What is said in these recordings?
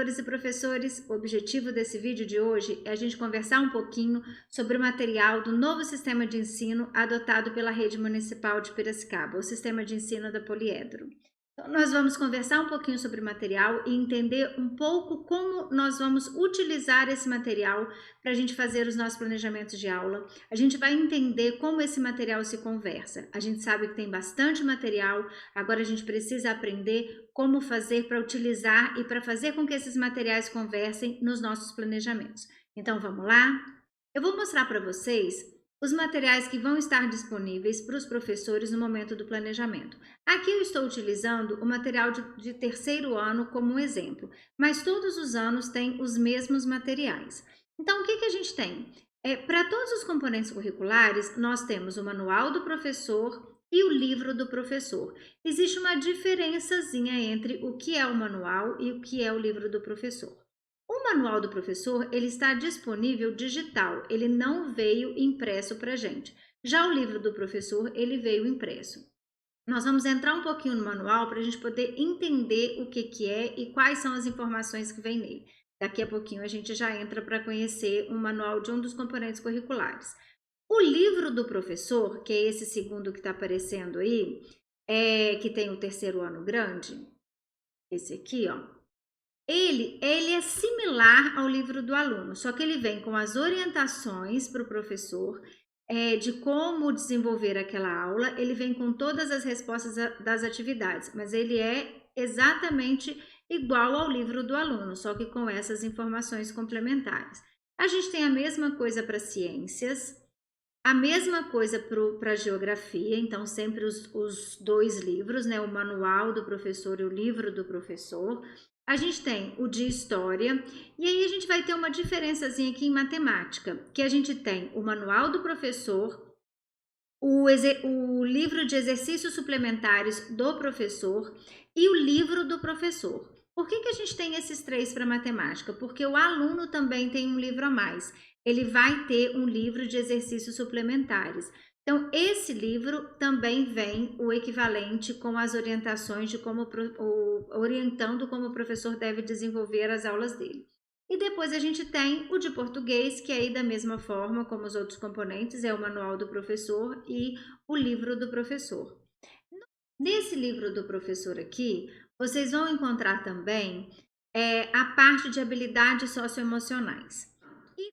professores e professores, o objetivo desse vídeo de hoje é a gente conversar um pouquinho sobre o material do novo sistema de ensino adotado pela Rede Municipal de Piracicaba, o sistema de ensino da Poliedro. Então, nós vamos conversar um pouquinho sobre o material e entender um pouco como nós vamos utilizar esse material para a gente fazer os nossos planejamentos de aula. A gente vai entender como esse material se conversa. A gente sabe que tem bastante material, agora a gente precisa aprender como fazer para utilizar e para fazer com que esses materiais conversem nos nossos planejamentos. Então, vamos lá? Eu vou mostrar para vocês os materiais que vão estar disponíveis para os professores no momento do planejamento. Aqui eu estou utilizando o material de terceiro ano como um exemplo, mas todos os anos têm os mesmos materiais. Então, o que a gente tem? Para todos os componentes curriculares, nós temos o manual do professor e o livro do professor. Existe uma diferençazinha entre o que é o manual e o que é o livro do professor. O manual do professor, ele está disponível digital, ele não veio impresso para a gente. Já o livro do professor, ele veio impresso. Nós vamos entrar um pouquinho no manual para a gente poder entender o que é e quais são as informações que vem nele. Daqui a pouquinho a gente já entra para conhecer um manual de um dos componentes curriculares. O livro do professor, que é esse segundo que está aparecendo aí, que tem o terceiro ano grande, esse aqui, ó. Ele é similar ao livro do aluno, só que ele vem com as orientações para o professor de como desenvolver aquela aula, ele vem com todas as respostas das atividades, mas ele é exatamente igual ao livro do aluno, só que com essas informações complementares. A gente tem a mesma coisa para ciências, a mesma coisa para geografia, então sempre os dois livros, né? O manual do professor e o livro do professor. A gente tem o de história, e aí a gente vai ter uma diferençazinha aqui em matemática, que a gente tem o manual do professor, o livro de exercícios suplementares do professor e o livro do professor. Por que a gente tem esses três para matemática? Porque o aluno também tem um livro a mais. Ele vai ter um livro de exercícios suplementares. Então, esse livro também vem o equivalente com as orientações de como orientando como o professor deve desenvolver as aulas dele. E depois a gente tem o de português, que aí da mesma forma como os outros componentes, é o manual do professor e o livro do professor. Nesse livro do professor aqui, vocês vão encontrar também a parte de habilidades socioemocionais. E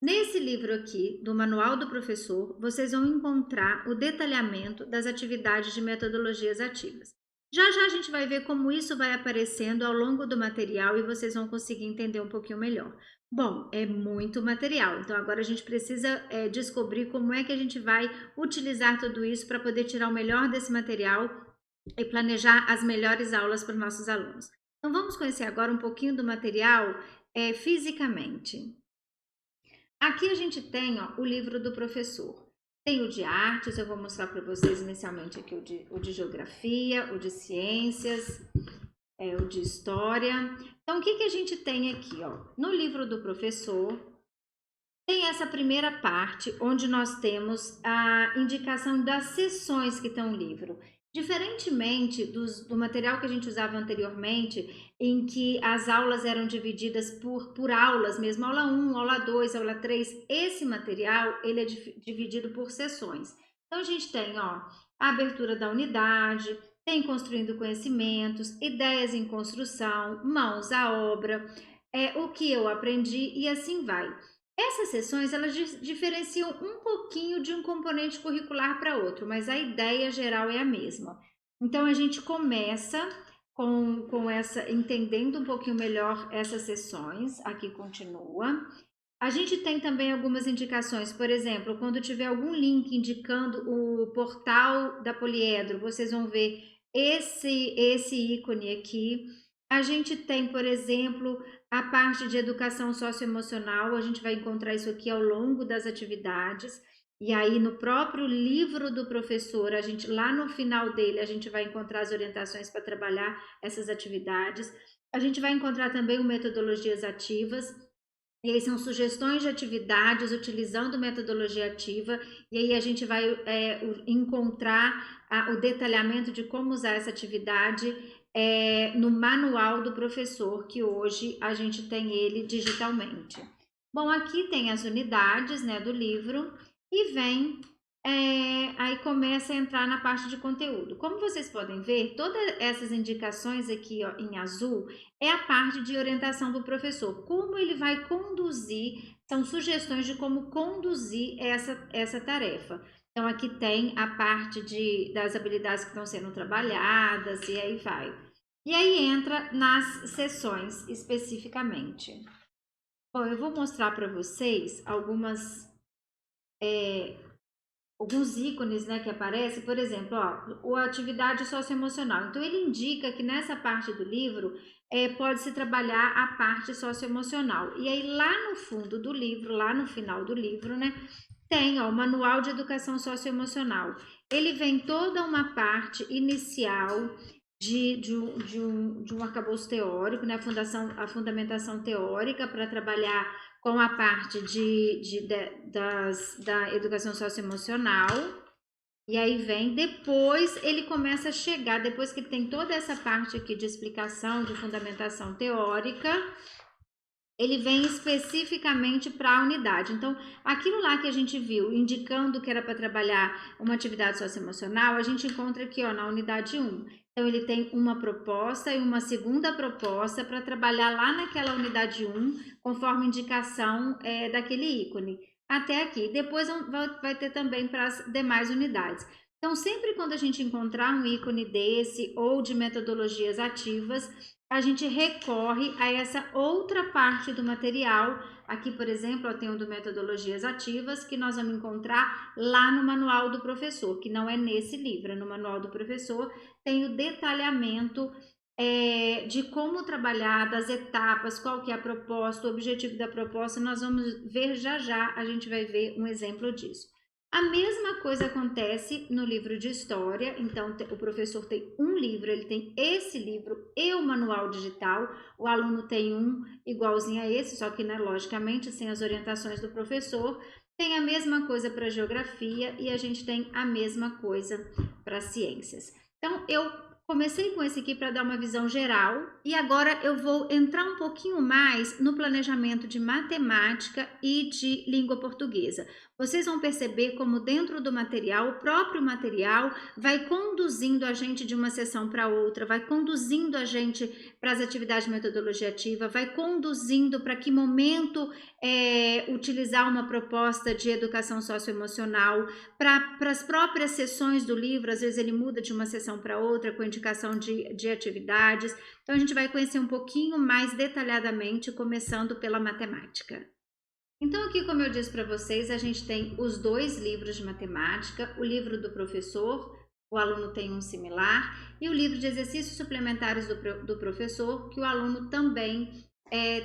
nesse livro aqui, do manual do professor, vocês vão encontrar o detalhamento das atividades de metodologias ativas. Já a gente vai ver como isso vai aparecendo ao longo do material e vocês vão conseguir entender um pouquinho melhor. Bom, é muito material, então agora a gente precisa descobrir como é que a gente vai utilizar tudo isso para poder tirar o melhor desse material e planejar as melhores aulas para os nossos alunos. Então vamos conhecer agora um pouquinho do material fisicamente. Aqui a gente tem o livro do professor. Tem o de artes, eu vou mostrar para vocês inicialmente aqui o de geografia, o de ciências, o de história. Então, o que a gente tem aqui? No livro do professor, tem essa primeira parte, onde nós temos a indicação das seções que estão no livro. Diferentemente do material que a gente usava anteriormente, em que as aulas eram divididas por aulas mesmo, aula 1, aula 2, aula 3, esse material ele é dividido por sessões. Então, a gente tem a abertura da unidade, tem construindo conhecimentos, ideias em construção, mãos à obra, o que eu aprendi e assim vai. Essas sessões, elas diferenciam um pouquinho de um componente curricular para outro, mas a ideia geral é a mesma. Então, a gente começa com essa, entendendo um pouquinho melhor essas sessões, aqui continua. A gente tem também algumas indicações, por exemplo, quando tiver algum link indicando o portal da Poliedro, vocês vão ver esse ícone aqui. A gente tem, por exemplo, a parte de educação socioemocional, a gente vai encontrar isso aqui ao longo das atividades. E aí, no próprio livro do professor, lá no final dele, a gente vai encontrar as orientações para trabalhar essas atividades. A gente vai encontrar também o metodologias ativas. E aí são sugestões de atividades utilizando metodologia ativa, e aí a gente vai encontrar o detalhamento de como usar essa atividade no manual do professor, que hoje a gente tem ele digitalmente. Bom, aqui tem as unidades, né, do livro e vem, aí começa a entrar na parte de conteúdo. Como vocês podem ver, todas essas indicações aqui, ó, em azul é a parte de orientação do professor, como ele vai conduzir, são sugestões de como conduzir essa tarefa. Então, aqui tem a parte das habilidades que estão sendo trabalhadas e aí vai. E aí entra nas sessões especificamente. Bom, eu vou mostrar para vocês alguns ícones, né, que aparecem. Por exemplo, ó, a atividade socioemocional. Então, ele indica que nessa parte do livro pode-se trabalhar a parte socioemocional. E aí, lá no fundo do livro, lá no final do livro, né, tem, ó, o Manual de Educação Socioemocional. Ele vem toda uma parte inicial de um arcabouço teórico, né, a fundamentação teórica para trabalhar com a parte da educação socioemocional. E aí vem, depois ele começa a chegar, depois que tem toda essa parte aqui de explicação, de fundamentação teórica, ele vem especificamente para a unidade. Então, aquilo lá que a gente viu, indicando que era para trabalhar uma atividade socioemocional, a gente encontra aqui, ó, na unidade 1. Então, ele tem uma proposta e uma segunda proposta para trabalhar lá naquela unidade 1, conforme indicação daquele ícone. Até aqui. Depois vai ter também para as demais unidades. Então, sempre quando a gente encontrar um ícone desse ou de metodologias ativas, a gente recorre a essa outra parte do material. Aqui, por exemplo, eu tenho do metodologias ativas, que nós vamos encontrar lá no manual do professor, que não é nesse livro, é no manual do professor, tem o detalhamento de como trabalhar, das etapas, qual que é a proposta, o objetivo da proposta, nós vamos ver já, a gente vai ver um exemplo disso. A mesma coisa acontece no livro de história. Então, o professor tem um livro, ele tem esse livro e o manual digital. O aluno tem um igualzinho a esse, só que, né, logicamente, sem as orientações do professor. Tem a mesma coisa para geografia e a gente tem a mesma coisa para ciências. Então, eu comecei com esse aqui para dar uma visão geral e agora eu vou entrar um pouquinho mais no planejamento de matemática e de língua portuguesa. Vocês vão perceber como dentro do material, o próprio material vai conduzindo a gente de uma sessão para outra, vai conduzindo a gente para as atividades de metodologia ativa, vai conduzindo para que momento utilizar uma proposta de educação socioemocional, para as próprias sessões do livro, às vezes ele muda de uma sessão para outra com indicação de atividades. Então, a gente vai conhecer um pouquinho mais detalhadamente, começando pela matemática. Então, aqui, como eu disse para vocês, a gente tem os dois livros de matemática, o livro do professor, o aluno tem um similar, e o livro de exercícios suplementares do professor, que o aluno também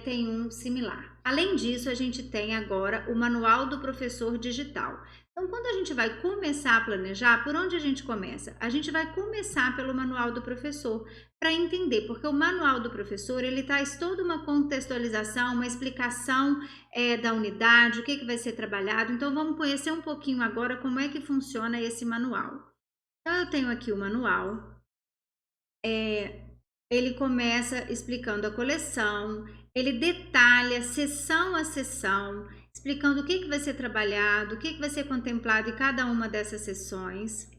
tem um similar. Além disso, a gente tem agora o manual do professor digital. Então, quando a gente vai começar a planejar, por onde a gente começa? A gente vai começar pelo manual do professor, para entender, porque o manual do professor, ele traz toda uma contextualização, uma explicação da unidade, o que vai ser trabalhado. Então, vamos conhecer um pouquinho agora como é que funciona esse manual. Então, eu tenho aqui o manual. Ele começa explicando a coleção, ele detalha sessão a sessão, explicando o que vai ser trabalhado, o que vai ser contemplado em cada uma dessas sessões.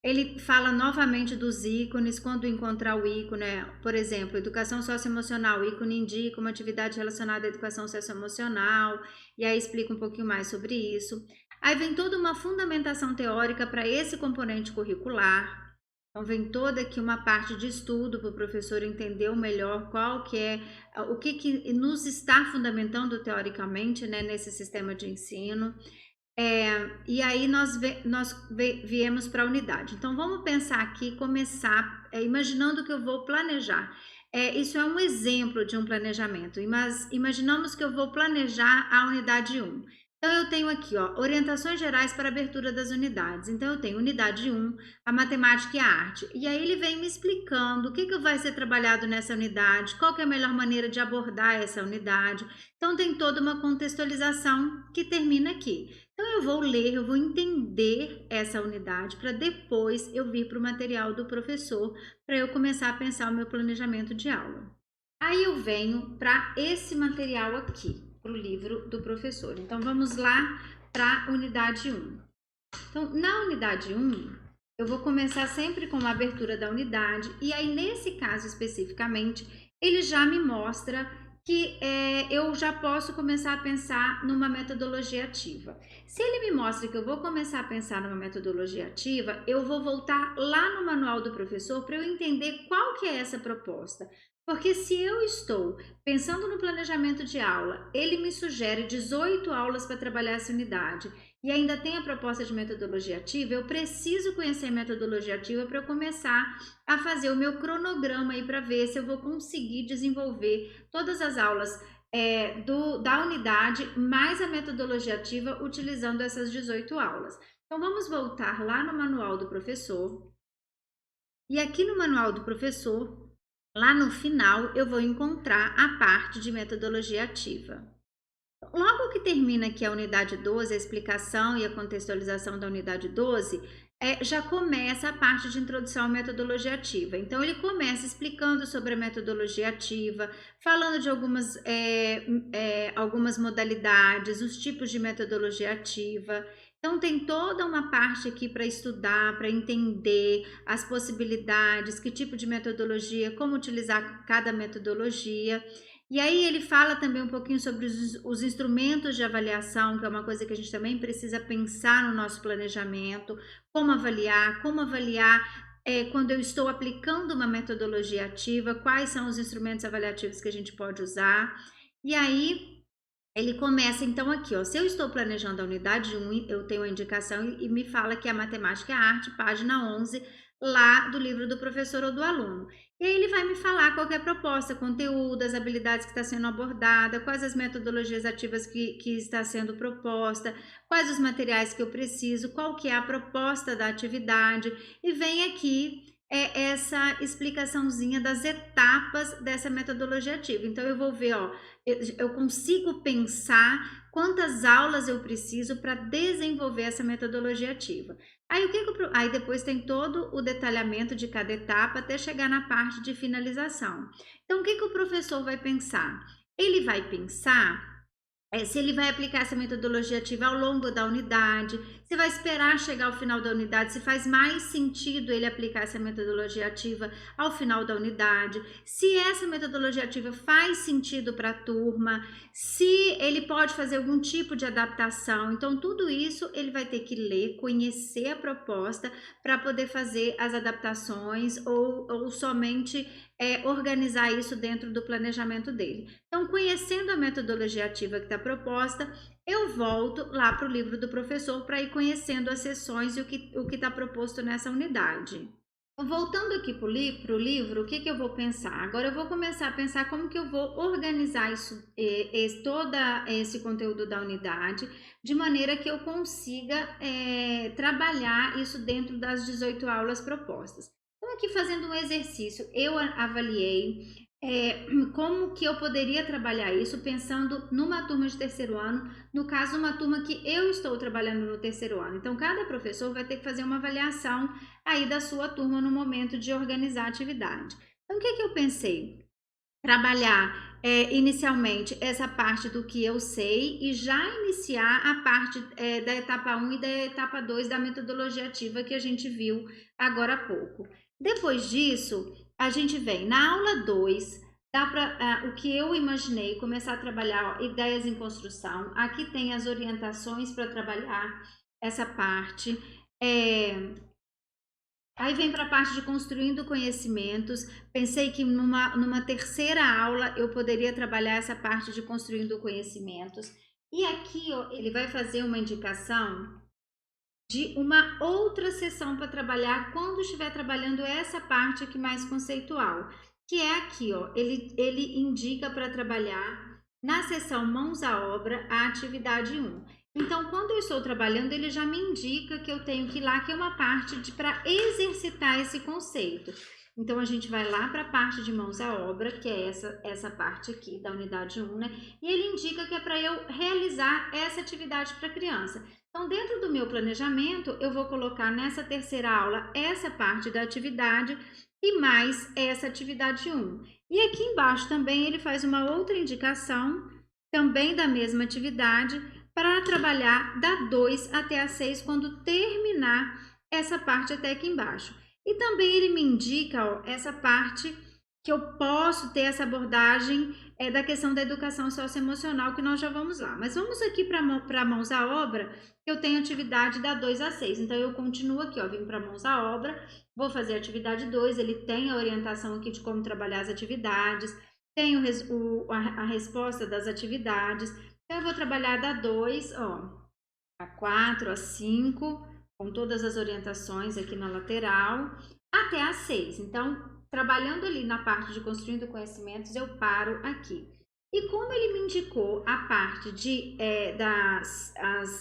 Ele fala novamente dos ícones, quando encontrar o ícone, por exemplo, educação socioemocional, o ícone indica uma atividade relacionada à educação socioemocional, e aí explica um pouquinho mais sobre isso. Aí vem toda uma fundamentação teórica para esse componente curricular. Então, vem toda aqui uma parte de estudo para o professor entender melhor qual que é, o que nos está fundamentando teoricamente, né, nesse sistema de ensino. E aí nós viemos para a unidade. Então, vamos pensar aqui, começar imaginando que eu vou planejar. Isso é um exemplo de um planejamento, mas imaginamos que eu vou planejar a unidade 1. Então, eu tenho aqui, ó, orientações gerais para abertura das unidades. Então, eu tenho unidade 1, a matemática e a arte. E aí ele vem me explicando o que vai ser trabalhado nessa unidade, qual que é a melhor maneira de abordar essa unidade. Então, tem toda uma contextualização que termina aqui. Então, eu vou ler, eu vou entender essa unidade para depois eu vir para o material do professor, para eu começar a pensar o meu planejamento de aula. Aí eu venho para esse material aqui, para o livro do professor. Então, vamos lá para a unidade 1. Então, na unidade 1, eu vou começar sempre com uma abertura da unidade, e aí, nesse caso especificamente, ele já me mostra que eu já posso começar a pensar numa metodologia ativa. Se ele me mostra que eu vou começar a pensar numa metodologia ativa, eu vou voltar lá no manual do professor para eu entender qual que é essa proposta. Porque se eu estou pensando no planejamento de aula, ele me sugere 18 aulas para trabalhar essa unidade e ainda tem a proposta de metodologia ativa, eu preciso conhecer a metodologia ativa para eu começar a fazer o meu cronograma aí para ver se eu vou conseguir desenvolver todas as aulas da unidade mais a metodologia ativa utilizando essas 18 aulas. Então vamos voltar lá no manual do professor. E aqui no manual do professor, lá no final, eu vou encontrar a parte de metodologia ativa. Logo que termina aqui a unidade 12, a explicação e a contextualização da unidade 12, já começa a parte de introdução à metodologia ativa. Então, ele começa explicando sobre a metodologia ativa, falando de algumas modalidades, os tipos de metodologia ativa. Então, tem toda uma parte aqui para estudar, para entender as possibilidades, que tipo de metodologia, como utilizar cada metodologia. E aí ele fala também um pouquinho sobre os instrumentos de avaliação, que é uma coisa que a gente também precisa pensar no nosso planejamento, como avaliar quando eu estou aplicando uma metodologia ativa, quais são os instrumentos avaliativos que a gente pode usar. E aí ele começa então aqui, ó, se eu estou planejando a unidade 1, eu tenho a indicação e me fala que é a matemática e a arte, página 11, lá do livro do professor ou do aluno. E aí ele vai me falar qual é a proposta, conteúdo, as habilidades que está sendo abordada, quais as metodologias ativas que está sendo proposta, quais os materiais que eu preciso, qual que é a proposta da atividade, e vem aqui essa explicaçãozinha das etapas dessa metodologia ativa. Então eu vou ver, ó, eu consigo pensar quantas aulas eu preciso para desenvolver essa metodologia ativa. Aí depois tem todo o detalhamento de cada etapa até chegar na parte de finalização. Então, o que o professor vai pensar? Ele vai pensar se ele vai aplicar essa metodologia ativa ao longo da unidade, se vai esperar chegar ao final da unidade, se faz mais sentido ele aplicar essa metodologia ativa ao final da unidade, se essa metodologia ativa faz sentido para a turma, se ele pode fazer algum tipo de adaptação. Então, tudo isso ele vai ter que ler, conhecer a proposta para poder fazer as adaptações ou somente organizar isso dentro do planejamento dele. Então, conhecendo a metodologia ativa que está proposta, eu volto lá para o livro do professor para ir conhecendo as sessões e o que está proposto nessa unidade. Voltando aqui para o livro, o que eu vou pensar? Agora eu vou começar a pensar como que eu vou organizar todo esse conteúdo da unidade, de maneira que eu consiga trabalhar isso dentro das 18 aulas propostas. Então, aqui fazendo um exercício, eu avaliei como que eu poderia trabalhar isso pensando numa turma de terceiro ano, no caso, uma turma que eu estou trabalhando no terceiro ano. Então, cada professor vai ter que fazer uma avaliação aí da sua turma no momento de organizar a atividade. Então, o que eu pensei? Trabalhar inicialmente essa parte do que eu sei e já iniciar a parte da etapa 1 e da etapa 2 da metodologia ativa que a gente viu agora há pouco. Depois disso, a gente vem na aula 2, dá para o que eu imaginei, começar a trabalhar ideias em construção. Aqui tem as orientações para trabalhar essa parte. Aí vem para a parte de construindo conhecimentos. Pensei que numa terceira aula eu poderia trabalhar essa parte de construindo conhecimentos. E aqui, ó, ele vai fazer uma indicação de uma outra sessão para trabalhar quando estiver trabalhando essa parte aqui mais conceitual, que é aqui, ó, ele indica para trabalhar na sessão mãos à obra a atividade 1. Então, quando eu estou trabalhando, ele já me indica que eu tenho que ir lá, que é uma parte para exercitar esse conceito. Então, a gente vai lá para a parte de mãos à obra, que é essa parte aqui da unidade 1, né? E ele indica que é para eu realizar essa atividade para a criança. Então, dentro do meu planejamento, eu vou colocar nessa terceira aula essa parte da atividade e mais essa atividade 1. E aqui embaixo também ele faz uma outra indicação, também da mesma atividade, para trabalhar da 2 até a 6 quando terminar essa parte até aqui embaixo. E também ele me indica, ó, essa parte que eu posso ter essa abordagem da questão da educação socioemocional, que nós já vamos lá. Mas vamos aqui para mãos à obra, que eu tenho atividade da 2 a 6. Então, eu continuo aqui, ó, vim para mãos à obra, vou fazer a atividade 2, ele tem a orientação aqui de como trabalhar as atividades, tem a resposta das atividades. Então, eu vou trabalhar da 2, ó, a 4, a 5, com todas as orientações aqui na lateral, até a 6. Então, trabalhando ali na parte de construindo conhecimentos, eu paro aqui. E como ele me indicou a parte de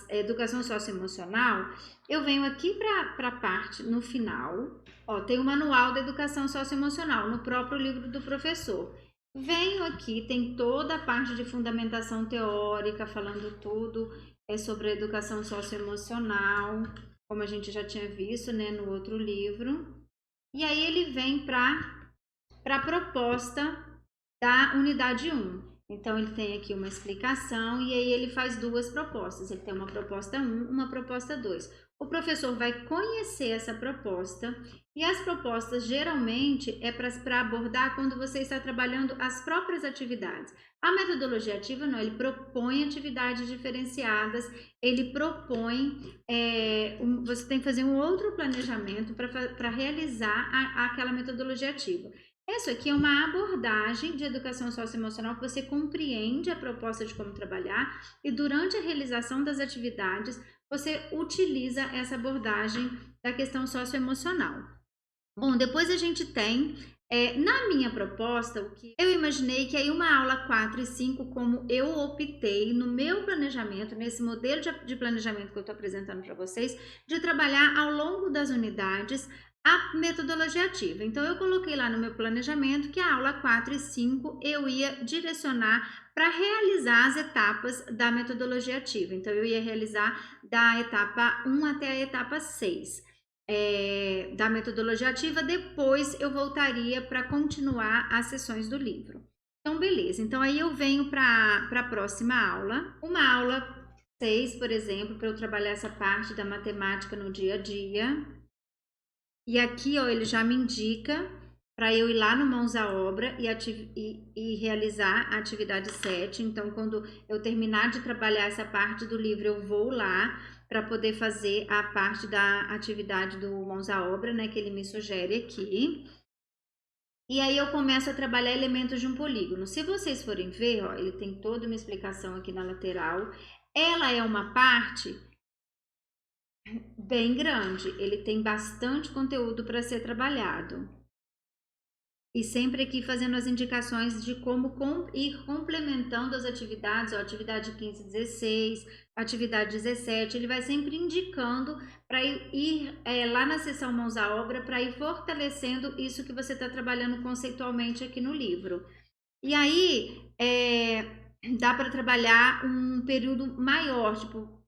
educação socioemocional, eu venho aqui para a parte no final. Ó, tem o manual da educação socioemocional no próprio livro do professor. Venho aqui, tem toda a parte de fundamentação teórica, falando tudo sobre a educação socioemocional, como a gente já tinha visto, né, no outro livro. E aí ele vem para a proposta da unidade 1. Então, ele tem aqui uma explicação e aí ele faz duas propostas. Ele tem uma proposta 1, uma proposta 2. O professor vai conhecer essa proposta e as propostas geralmente é para abordar quando você está trabalhando as próprias atividades. A metodologia ativa não, ele propõe atividades diferenciadas, ele propõe, você tem que fazer um outro planejamento para realizar aquela metodologia ativa. Essa aqui é uma abordagem de educação socioemocional que você compreende a proposta de como trabalhar e durante a realização das atividades você utiliza essa abordagem da questão socioemocional. Bom, depois a gente tem, na minha proposta, o que eu imaginei que aí uma aula 4 e 5, como eu optei no meu planejamento, nesse modelo de planejamento que eu estou apresentando para vocês, de trabalhar ao longo das unidades a metodologia ativa. Então, eu coloquei lá no meu planejamento que a aula 4 e 5 eu ia direcionar para realizar as etapas da metodologia ativa. Então, eu ia realizar da etapa 1 até a etapa 6 da metodologia ativa. Depois, eu voltaria para continuar as sessões do livro. Então, beleza. Então, aí eu venho para a próxima aula. Uma aula 6, por exemplo, para eu trabalhar essa parte da matemática no dia a dia. E aqui, ó, ele já me indica para eu ir lá no Mãos à Obra e realizar a atividade 7. Então, quando eu terminar de trabalhar essa parte do livro, eu vou lá para poder fazer a parte da atividade do Mãos à Obra, né, que ele me sugere aqui. E aí eu começo a trabalhar elementos de um polígono. Se vocês forem ver, ó, ele tem toda uma explicação aqui na lateral. Ela é uma parte bem grande, ele tem bastante conteúdo para ser trabalhado. E sempre aqui fazendo as indicações de como ir complementando as atividades, ó, atividade 15 e 16, atividade 17, ele vai sempre indicando para ir lá na seção Mãos à Obra, para ir fortalecendo isso que você está trabalhando conceitualmente aqui no livro. E aí, dá para trabalhar um período maior, tipo,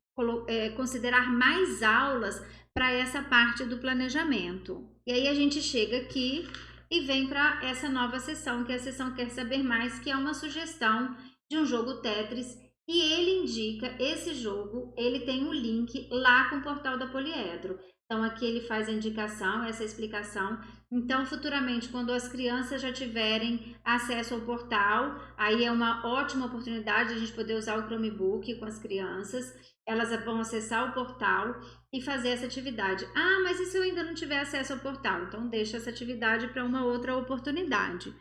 considerar mais aulas para essa parte do planejamento. E aí a gente chega aqui e vem para essa nova sessão, que é a sessão Quer Saber Mais, que é uma sugestão de um jogo Tetris, e ele indica esse jogo, ele tem um link lá com o portal da Poliedro. Então aqui ele faz a indicação, essa explicação. Então futuramente, quando as crianças já tiverem acesso ao portal, aí é uma ótima oportunidade de a gente poder usar o Chromebook com as crianças. Elas vão acessar o portal e fazer essa atividade. Ah, mas e se eu ainda não tiver acesso ao portal? Então deixa essa atividade para uma outra oportunidade.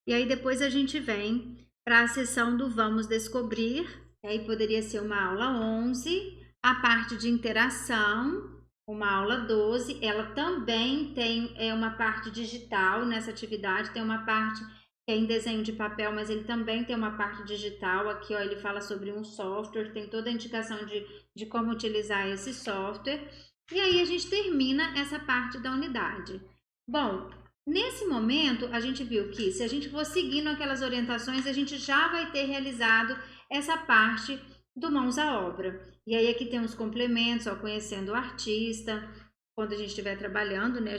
E aí depois a gente vem para a sessão do Vamos Descobrir. Aí poderia ser uma aula 11, a parte de interação, uma aula 12, ela também tem uma parte digital nessa atividade, tem uma parte que é em desenho de papel, mas ele também tem uma parte digital. Aqui, ó, ele fala sobre um software, tem toda a indicação de como utilizar esse software. E aí a gente termina essa parte da unidade. Bom, nesse momento a gente viu que se a gente for seguindo aquelas orientações, a gente já vai ter realizado essa parte do Mãos à Obra. E aí aqui tem os complementos, ó, conhecendo o artista. Quando a gente estiver trabalhando, né, a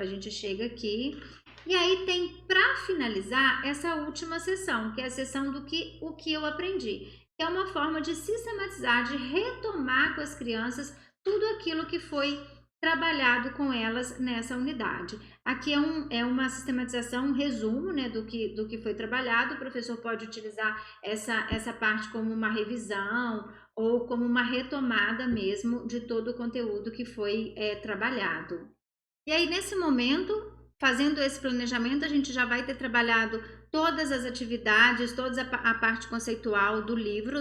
gente chega aqui. E aí tem, para finalizar, essa última sessão, que é a sessão do que o que eu aprendi, que é uma forma de sistematizar, de retomar com as crianças tudo aquilo que foi trabalhado com elas nessa unidade. Aqui é uma sistematização, um resumo, né, do que foi trabalhado. O professor pode utilizar essa parte como uma revisão ou como uma retomada mesmo de todo o conteúdo que foi trabalhado. E aí, nesse momento, fazendo esse planejamento, a gente já vai ter trabalhado todas as atividades, toda a parte conceitual do livro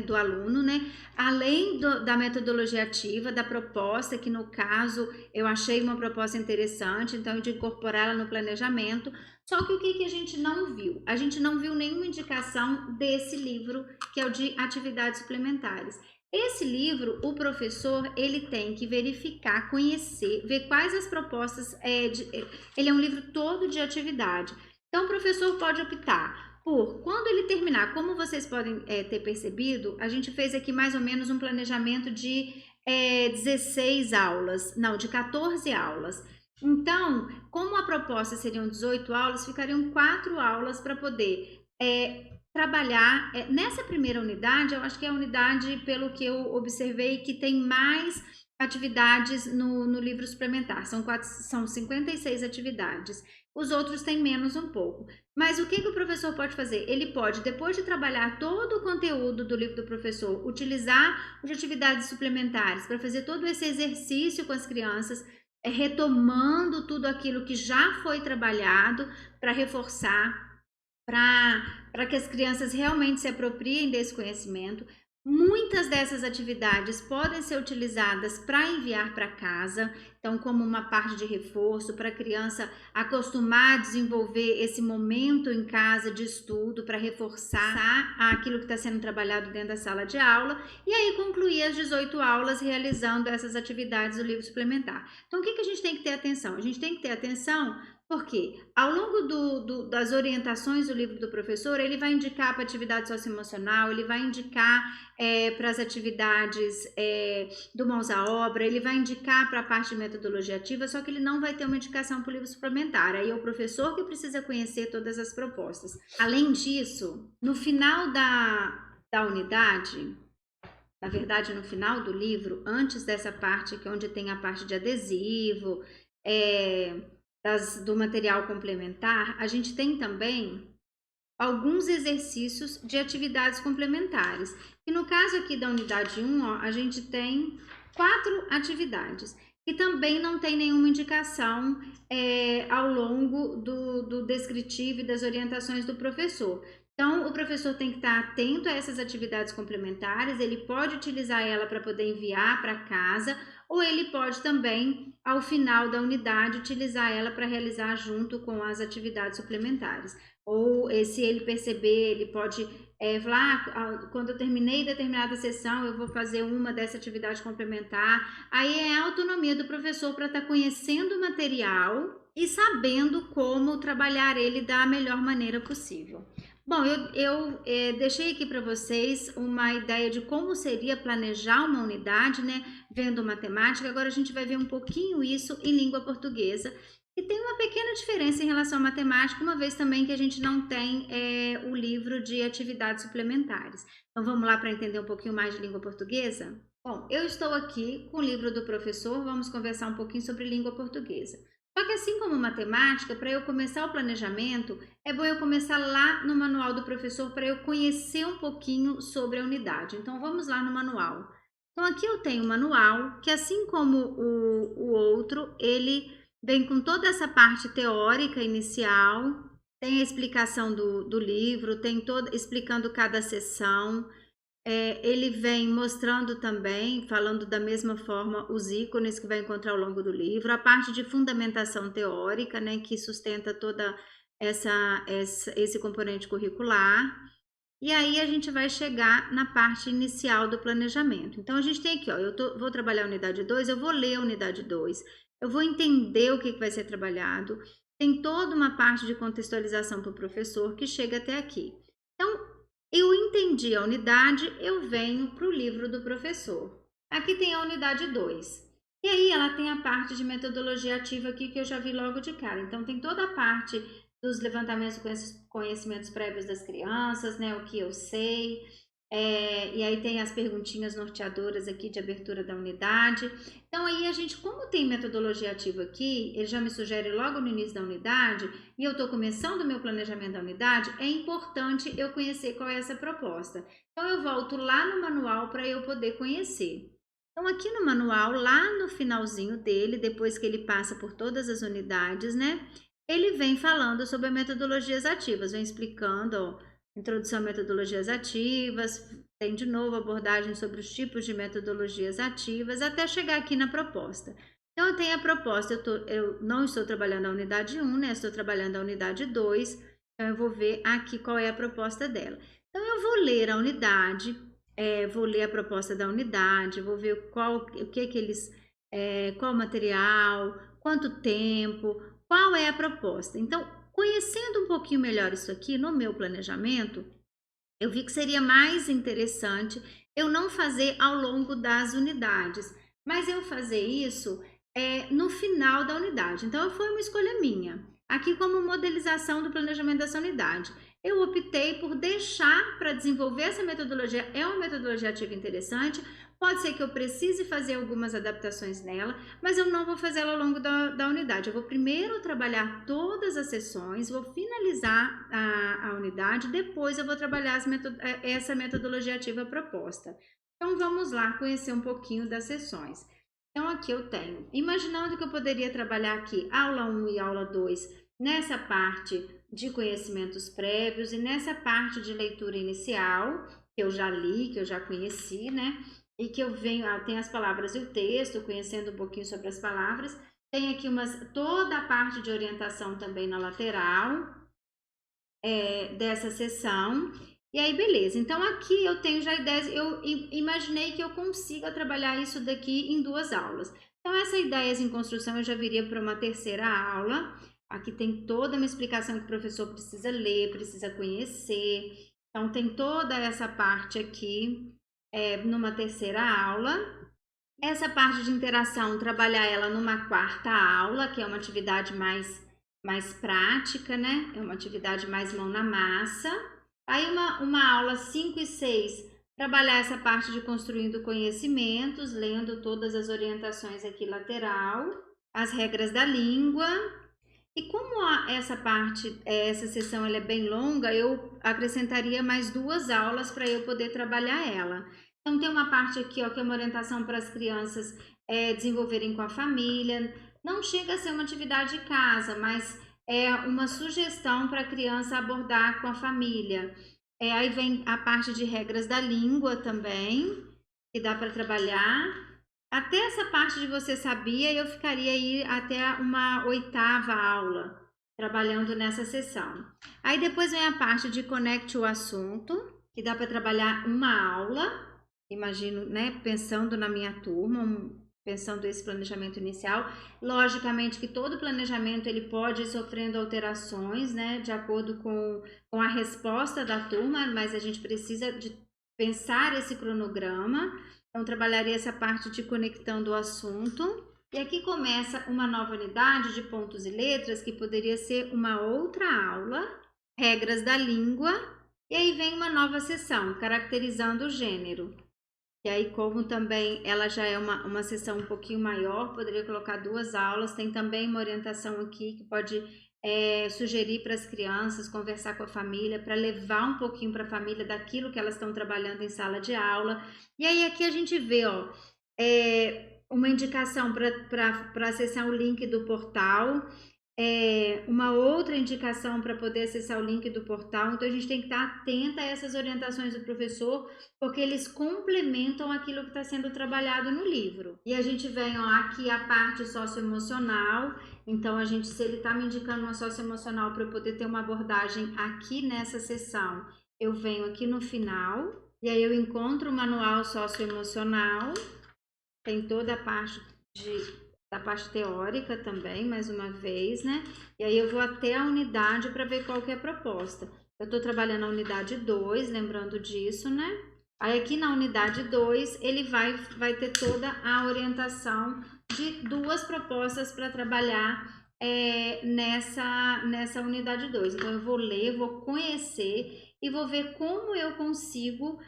do aluno, né? Além da metodologia ativa, da proposta, que no caso eu achei uma proposta interessante, então de incorporá-la no planejamento. Só que o que a gente não viu? A gente não viu nenhuma indicação desse livro, que é o de atividades suplementares. Esse livro, o professor, ele tem que verificar, conhecer, ver quais as propostas, ele é um livro todo de atividade. Então, o professor pode optar por, quando ele terminar, como vocês podem ter percebido, a gente fez aqui mais ou menos um planejamento de 16 aulas, não, de 14 aulas. Então, como a proposta seriam 18 aulas, ficariam 4 aulas para poder trabalhar. Nessa primeira unidade, eu acho que é a unidade, pelo que eu observei, que tem mais atividades no livro suplementar. São 56 atividades. Os outros têm menos um pouco. Mas o que o professor pode fazer? Ele pode, depois de trabalhar todo o conteúdo do livro do professor, utilizar as atividades suplementares para fazer todo esse exercício com as crianças, retomando tudo aquilo que já foi trabalhado para reforçar, para que as crianças realmente se apropriem desse conhecimento. Muitas dessas atividades podem ser utilizadas para enviar para casa, então como uma parte de reforço para a criança acostumar a desenvolver esse momento em casa de estudo para reforçar aquilo que está sendo trabalhado dentro da sala de aula, e aí concluir as 18 aulas realizando essas atividades do livro suplementar. Então o que a gente tem que ter atenção? A gente tem que ter atenção porque ao longo das orientações do livro do professor, ele vai indicar para atividade socioemocional, ele vai indicar para as atividades do Mãos à Obra, ele vai indicar para a parte de metodologia ativa, só que ele não vai ter uma indicação para o livro suplementar. Aí é o professor que precisa conhecer todas as propostas. Além disso, no final da unidade, na verdade, no final do livro, antes dessa parte, que é onde tem a parte de adesivo, do material complementar, a gente tem também alguns exercícios de atividades complementares. E no caso aqui da unidade 1, ó, a gente tem 4 atividades, que também não tem nenhuma indicação ao longo do descritivo e das orientações do professor. Então, o professor tem que estar atento a essas atividades complementares, ele pode utilizar ela para poder enviar para casa, ou ele pode também, ao final da unidade, utilizar ela para realizar junto com as atividades suplementares. Ou se ele perceber, ele pode falar, quando eu terminei determinada sessão, eu vou fazer uma dessa atividade complementar. Aí é a autonomia do professor para estar conhecendo o material e sabendo como trabalhar ele da melhor maneira possível. Bom, eu deixei aqui para vocês uma ideia de como seria planejar uma unidade, né? Vendo matemática. Agora a gente vai ver um pouquinho isso em língua portuguesa. E tem uma pequena diferença em relação à matemática, uma vez também que a gente não tem o livro de atividades suplementares. Então vamos lá para entender um pouquinho mais de língua portuguesa? Bom, eu estou aqui com o livro do professor, vamos conversar um pouquinho sobre língua portuguesa. Só que assim como matemática, para eu começar o planejamento, é bom eu começar lá no manual do professor para eu conhecer um pouquinho sobre a unidade. Então vamos lá no manual. Então aqui eu tenho o manual, que assim como o outro, ele vem com toda essa parte teórica inicial, tem a explicação do livro, tem explicando cada sessão. Ele vem mostrando também, falando da mesma forma, os ícones que vai encontrar ao longo do livro, a parte de fundamentação teórica, né, que sustenta toda esse componente curricular. E aí a gente vai chegar na parte inicial do planejamento. Então a gente tem aqui, ó, vou trabalhar a unidade 2, eu vou ler a unidade 2, eu vou entender o que vai ser trabalhado. Tem toda uma parte de contextualização para o professor que chega até aqui. Então, Eu entendi a unidade, eu venho para o livro do professor. Aqui tem a unidade 2. E aí ela tem a parte de metodologia ativa aqui que eu já vi logo de cara. Então tem toda a parte dos levantamentos de conhecimentos prévios das crianças, né? O que eu sei. E aí tem as perguntinhas norteadoras aqui de abertura da unidade. Então aí a gente, como tem metodologia ativa aqui, ele já me sugere logo no início da unidade, e eu estou começando o meu planejamento da unidade, é importante eu conhecer qual é essa proposta. Então eu volto lá no manual para eu poder conhecer. Então aqui no manual, lá no finalzinho dele, depois que ele passa por todas as unidades, né? Ele vem falando sobre metodologias ativas, vem explicando, ó, introdução a metodologias ativas, tem de novo abordagem sobre os tipos de metodologias ativas, até chegar aqui na proposta. Então, eu tenho a proposta, eu não estou trabalhando a unidade 1, né? Estou trabalhando a unidade 2, então eu vou ver aqui qual é a proposta dela. Então, eu vou ler a unidade, vou ler a proposta da unidade, vou ver o que eles, qual material, quanto tempo, qual é a proposta. Então, conhecendo um pouquinho melhor isso aqui no meu planejamento, eu vi que seria mais interessante eu não fazer ao longo das unidades, mas eu fazer isso no final da unidade. Então, foi uma escolha minha. Aqui, como modelização do planejamento dessa unidade, eu optei por deixar para desenvolver essa metodologia. É uma metodologia ativa interessante. Pode ser que eu precise fazer algumas adaptações nela, mas eu não vou fazer ela ao longo da unidade. Eu vou primeiro trabalhar todas as sessões, vou finalizar a unidade, depois eu vou trabalhar essa metodologia ativa proposta. Então, vamos lá conhecer um pouquinho das sessões. Então, aqui eu tenho, imaginando que eu poderia trabalhar aqui aula 1 e aula 2 nessa parte de conhecimentos prévios e nessa parte de leitura inicial, que eu já li, que eu já conheci, né? E que eu venho, tem as palavras e o texto, conhecendo um pouquinho sobre as palavras. Tem aqui toda a parte de orientação também na lateral dessa sessão. E aí, beleza. Então, aqui eu tenho já ideias, eu imaginei que eu consiga trabalhar isso daqui em 2 aulas. Então, essa ideias em construção eu já viria para uma terceira aula. Aqui tem toda uma explicação que o professor precisa ler, precisa conhecer. Então, tem toda essa parte aqui numa terceira aula. Essa parte de interação, trabalhar ela numa quarta aula, que é uma atividade mais prática, né? É uma atividade mais mão na massa. Aí uma aula 5 e 6, trabalhar essa parte de construindo conhecimentos, lendo todas as orientações aqui lateral, as regras da língua. E como essa sessão ela é bem longa, eu acrescentaria mais 2 aulas para eu poder trabalhar ela. Então, tem uma parte aqui, ó, que é uma orientação para as crianças desenvolverem com a família. Não chega a ser uma atividade de casa, mas é uma sugestão para a criança abordar com a família. Aí vem a parte de regras da língua também, que dá para trabalhar. Até essa parte de você sabia, eu ficaria aí até uma 8ª aula, trabalhando nessa sessão. Aí depois vem a parte de conecte o assunto, que dá para trabalhar uma aula, imagino, né, pensando na minha turma, pensando esse planejamento inicial. Logicamente que todo planejamento ele pode ir sofrendo alterações, né, de acordo com a resposta da turma, mas a gente precisa de pensar esse cronograma. Então, trabalharia essa parte de conectando o assunto. E aqui começa uma nova unidade de pontos e letras, que poderia ser uma outra aula, regras da língua, e aí vem uma nova sessão, caracterizando o gênero. E aí, como também ela já é uma sessão um pouquinho maior, poderia colocar 2 aulas. Tem também uma orientação aqui que pode sugerir para as crianças, conversar com a família, para levar um pouquinho para a família daquilo que elas estão trabalhando em sala de aula. E aí aqui a gente vê, ó, uma indicação para acessar o link do portal, uma outra indicação para poder acessar o link do portal. Então a gente tem que estar atenta a essas orientações do professor, porque eles complementam aquilo que está sendo trabalhado no livro. E a gente vem, ó, aqui a parte socioemocional. Então se ele está me indicando uma socioemocional para eu poder ter uma abordagem aqui nessa sessão, eu venho aqui no final e aí eu encontro o manual socioemocional. Tem toda a parte da parte teórica também, mais uma vez, né? E aí eu vou até a unidade para ver qual que é a proposta. Eu estou trabalhando na unidade 2, lembrando disso, né? Aí aqui na unidade 2, ele vai ter toda a orientação de 2 propostas para trabalhar nessa unidade 2. Então, eu vou ler, vou conhecer e vou ver como eu consigo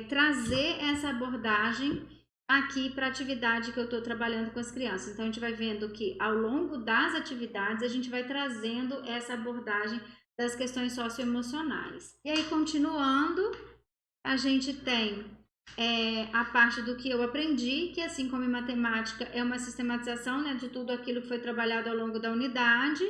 trazer essa abordagem aqui para a atividade que eu estou trabalhando com as crianças. Então, a gente vai vendo que ao longo das atividades, a gente vai trazendo essa abordagem das questões socioemocionais. E aí, continuando, a gente tem a parte do que eu aprendi, que assim como em matemática é uma sistematização, né, de tudo aquilo que foi trabalhado ao longo da unidade.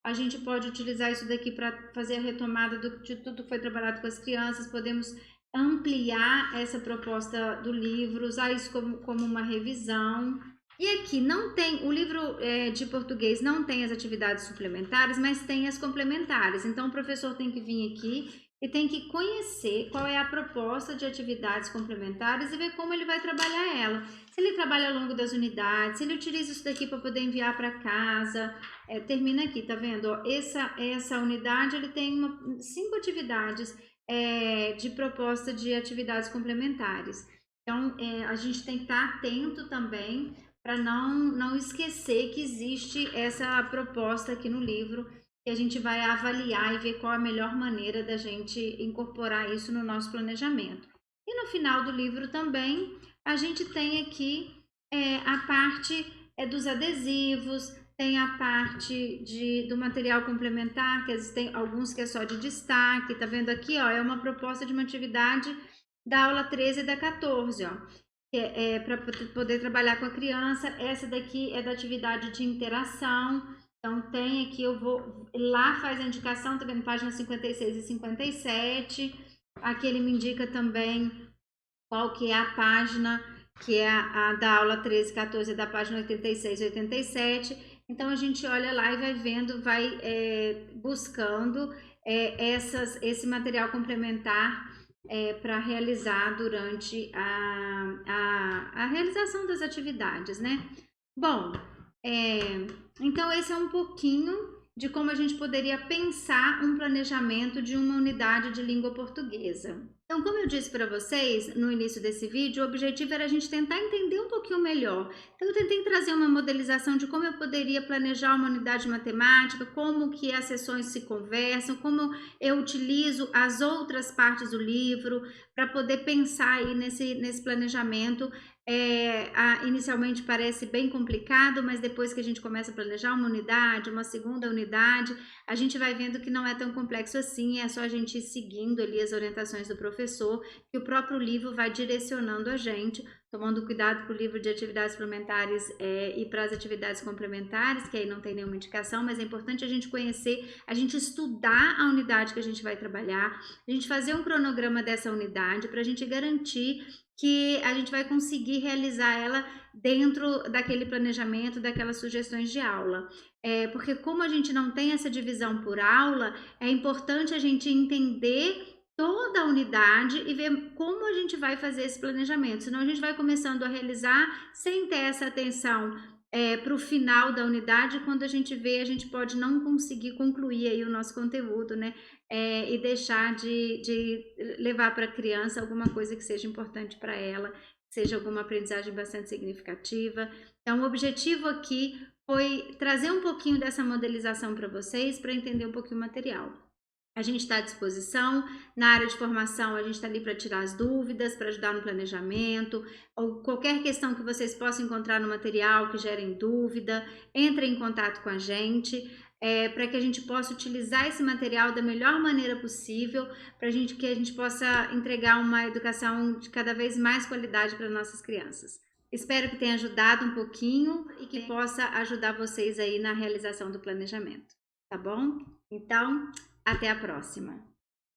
A gente pode utilizar isso daqui para fazer a retomada de tudo que foi trabalhado com as crianças, podemos ampliar essa proposta do livro, usar isso como uma revisão. E aqui não tem, o livro de português não tem as atividades suplementares, mas tem as complementares. Então, o professor tem que vir aqui e tem que conhecer qual é a proposta de atividades complementares e ver como ele vai trabalhar ela. Se ele trabalha ao longo das unidades, se ele utiliza isso daqui para poder enviar para casa, termina aqui, tá vendo? Ó, essa unidade, ele tem 5 atividades de proposta de atividades complementares. Então, a gente tem que estar atento também para não esquecer que existe essa proposta aqui no livro, que a gente vai avaliar e ver qual a melhor maneira da gente incorporar isso no nosso planejamento. E no final do livro também, a gente tem aqui a parte dos adesivos, tem a parte do material complementar, que existem alguns que é só de destaque, tá vendo aqui, ó, é uma proposta de uma atividade da aula 13 e da 14, ó, para poder trabalhar com a criança. Essa daqui é da atividade de interação. Então, tem aqui, eu vou, lá faz a indicação, tá vendo, páginas 56 e 57. Aqui ele me indica também qual que é a página, que é a da aula 13 e 14, da página 86 e 87. Então, a gente olha lá e vai vendo, vai buscando esse material complementar para realizar durante a realização das atividades, né? Bom, então esse é um pouquinho de como a gente poderia pensar um planejamento de uma unidade de língua portuguesa. Então, como eu disse para vocês no início desse vídeo, o objetivo era a gente tentar entender um pouquinho melhor. Então, eu tentei trazer uma modelização de como eu poderia planejar uma unidade de matemática, como que as sessões se conversam, como eu utilizo as outras partes do livro para poder pensar aí nesse planejamento. Inicialmente parece bem complicado, mas depois que a gente começa a planejar uma unidade, uma segunda unidade, a gente vai vendo que não é tão complexo assim, é só a gente ir seguindo ali as orientações do professor, que o próprio livro vai direcionando a gente, tomando cuidado para o livro de atividades suplementares e para as atividades complementares, que aí não tem nenhuma indicação, mas é importante a gente conhecer, a gente estudar a unidade que a gente vai trabalhar, a gente fazer um cronograma dessa unidade para a gente garantir que a gente vai conseguir realizar ela dentro daquele planejamento, daquelas sugestões de aula. Porque como a gente não tem essa divisão por aula, é importante a gente entender toda a unidade e ver como a gente vai fazer esse planejamento, senão a gente vai começando a realizar sem ter essa atenção para o final da unidade. Quando a gente vê, a gente pode não conseguir concluir aí o nosso conteúdo, né? E deixar de levar para a criança alguma coisa que seja importante para ela, que seja alguma aprendizagem bastante significativa. Então, o objetivo aqui foi trazer um pouquinho dessa modelização para vocês, para entender um pouquinho o material. A gente está à disposição, na área de formação a gente está ali para tirar as dúvidas, para ajudar no planejamento, ou qualquer questão que vocês possam encontrar no material que gerem dúvida, entrem em contato com a gente, para que a gente possa utilizar esse material da melhor maneira possível, para que a gente possa entregar uma educação de cada vez mais qualidade para nossas crianças. Espero que tenha ajudado um pouquinho e que possa ajudar vocês aí na realização do planejamento, tá bom? Então, até a próxima!